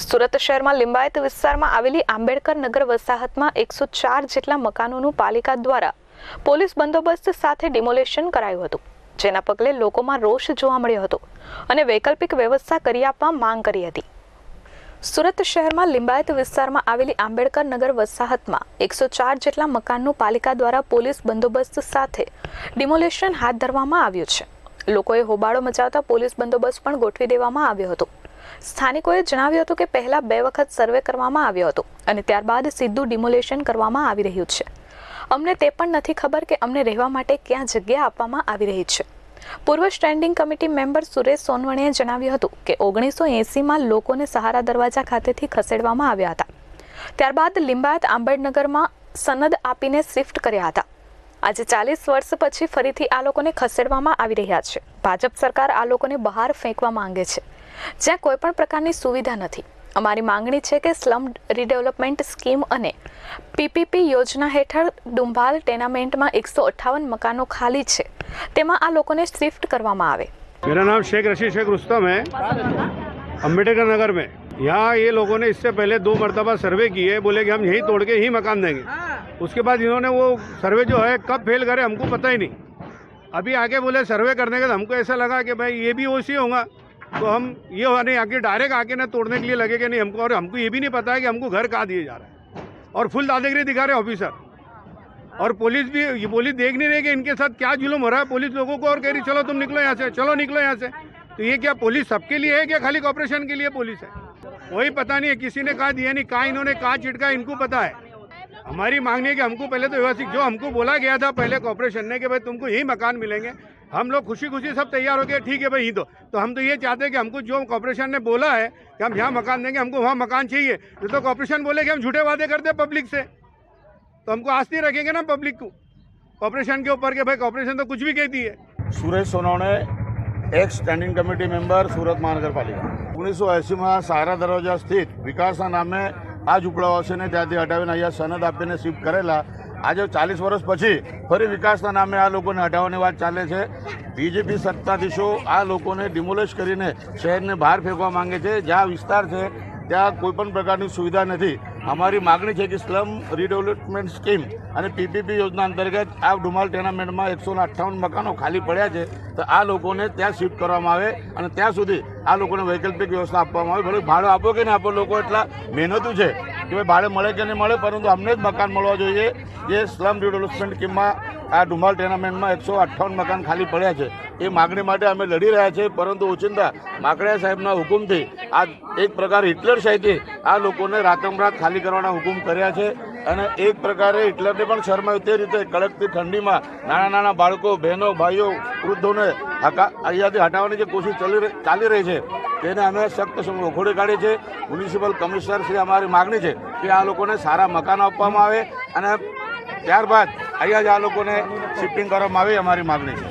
સુરત શહેરમાં લિંબાયત વિસ્તારમાં આવેલી આંબેડકર નગર વસાહતમાં 104 જેટલા મકાનોનું પાલિકા દ્વારા પોલીસ બંદોબસ્ત સાથે ડિમોલેશન કરાયું હતું, જેના પગલે લોકોમાં રોષ જોવા મળ્યો હતો અને વૈકલ્પિક વ્યવસ્થા કરી આપવા માંગ કરી હતી। સુરત શહેરમાં લિંબાયત વિસ્તારમાં આવેલી આંબેડકર નગર વસાહતમાં 104 જેટલા મકાનનું પાલિકા દ્વારા પોલીસ બંદોબસ્ત સાથે ડિમોલેશન હાથ ધરવામાં આવ્યું છે। લોકોએ હોબાળો મચાવતા પોલીસ બંદોબસ્ત પણ ગોઠવી દેવામાં આવ્યો હતો। સ્થાનિકોએ જણાવ્યું હતું કે પહેલા 2 વખત સર્વે કરવામાં આવ્યો હતો અને ત્યારબાદ સીધું ડિમોલેશન કરવામાં આવી રહ્યું છે। અમને તે પણ નથી ખબર કે અમને રહેવા માટે ક્યાં જગ્યા આપવામાં આવી રહી છે। પૂર્વ સ્ટેન્ડિંગ કમિટી મેમ્બર સુરેશ સોનવણેએ જણાવ્યું હતું કે 1980માં લોકોને સહારા દરવાજા ખાતેથી ખસેડવામાં આવ્યા હતા, ત્યારબાદ લિંબાયત આંબેડનગરમાં સનદ આપીને શિફ્ટ કર્યા હતા। આજે 40 વર્ષ પછી ફરીથી આ લોકોને ખસેડવામાં આવી રહ્યા છે। ભાજપ સરકાર આ લોકોને બહાર ફેંકવા માંગે છે, જ્યાં કોઈ પણ પ્રકારની સુવિધા નથી। અમારી માંગણી છે કે સ્લમ રીડેવલપમેન્ટ સ્કીમ અને પીપીપી યોજના હેઠળ ડુંભાલ ટેનામેન્ટમાં 158 મકાનો ખાલી છે, તેમાં આ લોકોને શિફ્ટ કરવામાં આવે। मेरा नाम शेख रशीद शेख रुस्तम है। अम्बेडकर नगर में यहाँ ये लोगों ने इससे पहले 2 मरतबा सर्वे किए, बोले कि हम यहीं तोड़ के ही मकान देंगे। उसके बाद इन्होंने वो सर्वे जो है कब फेल करे हमको पता ही नहीं। अभी आगे बोले सर्वे करने का, हमको ऐसा लगा कि भाई ये भी वैसे होगा, तो हम ये नहीं आके डायरेक्ट आके ना तोड़ने के लिए लगे कि नहीं हमको, और हमको ये भी नहीं पता है कि हमको घर कहाँ दिए जा रहा है, और फुल दादागिरी दिखा रहे ऑफिसर। और पुलिस भी, ये पुलिस देख नहीं रही कि इनके साथ क्या जुल्म हो रहा है पुलिस लोगों को, और कह रही चलो तुम निकलो यहाँ से, चलो निकलो यहाँ से। तो ये क्या पुलिस सबके लिए है क्या खाली कॉर्पोरेशन के लिए पुलिस है? वही पता नहीं है, किसी ने कहा दिया नहीं, कहा इन्होंने कहा चिटका, इनको पता है। हमारी मांगनी है कि हमको पहले तो व्यवस्थित, जो हमको बोला गया था पहले कॉर्पोरेशन ने कि भाई तुमको यही मकान मिलेंगे, हम लोग खुशी खुशी सब तैयार हो गए, ठीक है भाई ही तो हम तो ये चाहते हैं कि हमको जो कॉर्पोरेशन ने बोला है कि हम यहाँ मकान देंगे, हमको वहाँ मकान चाहिए। तो कॉर्पोरेशन बोले कि हम झूठे वादे करते हैं पब्लिक से, तो हमको आस्ती रखेंगे ना पब्लिक को कॉर्पोरेशन के ऊपर के भाई कॉर्पोरेशन तो कुछ भी कहती है। Suresh Sonawane, ex standing committee member Surat Mahanagar Palika. 1980 में सहारा दरवाजा स्थित विकासना नामे आ ઝૂંપડાવાસીને ત્યાંથી હટાવીને અહીંયા સનદ આપીને શિફ્ટ કરેલા। આજે 40 વર્ષ પછી ફરી વિકાસના નામે આ લોકોને હટાવવાની વાત ચાલે છે। બીજેપી સત્તાધીશો આ લોકોને ડિમોલિશ કરીને શહેરને બહાર ફેંકવા માંગે છે। જ્યાં વિસ્તાર છે ત્યાં કોઈપણ પ્રકારની સુવિધા નથી। અમારી માગણી છે કે સ્લમ રીડેવલપમેન્ટ સ્કીમ અને પીપીપી યોજના અંતર્ગત આ ડુમાલ ટેનામેન્ટમાં 158 મકાનો ખાલી પડ્યા છે, તો આ લોકોને ત્યાં શિફ્ટ કરવામાં આવે અને ત્યાં સુધી આ લોકોને વૈકલ્પિક વ્યવસ્થા આપવામાં આવે। ભલે ભાડું આપો કે નહીં આપો, લોકો એટલા મહેનતુ છે કે ભાઈ ભાડે મળે કે નહીં મળે, પરંતુ અમને જ મકાન મળવા જોઈએ। જે સ્લમ રીડેવલપમેન્ટ સ્કીમમાં આ ડુમાલ ટેનામેન્ટમાં 158 મકાન ખાલી પડ્યા છે, એ માગણી માટે અમે લડી રહ્યા છીએ। પરંતુ ઓચિંતા માકડિયા સાહેબના હુકુમથી આ એક પ્રકાર હિટલરશાહીથી આ લોકોને રાતોરાત ખાલી કરવાના હુકમ કર્યા છે। અને એક પ્રકારે હિટલરને પણ શરમાયું તે રીતે કડકતી ઠંડીમાં નાના નાના બાળકો, બહેનો, ભાઈઓ, વૃદ્ધોને અહીંયાથી હટાવવાની જે કોશિશ ચાલી રહી છે તેને અમે સખ્ત વખોડી કાઢી છે। મ્યુનિસિપલ કમિશનર શ્રી અમારી માગણી છે કે આ લોકોને સારા મકાન આપવામાં આવે અને ત્યારબાદ અહીંયા જ આ લોકોને શિફ્ટિંગ કરવામાં આવે, અમારી માગણી છે।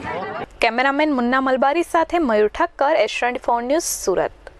કેમેરામેન મુન્ના મલબારી સાથે મયુર ઠક્કર, S24 ન્યૂઝ, સુરત।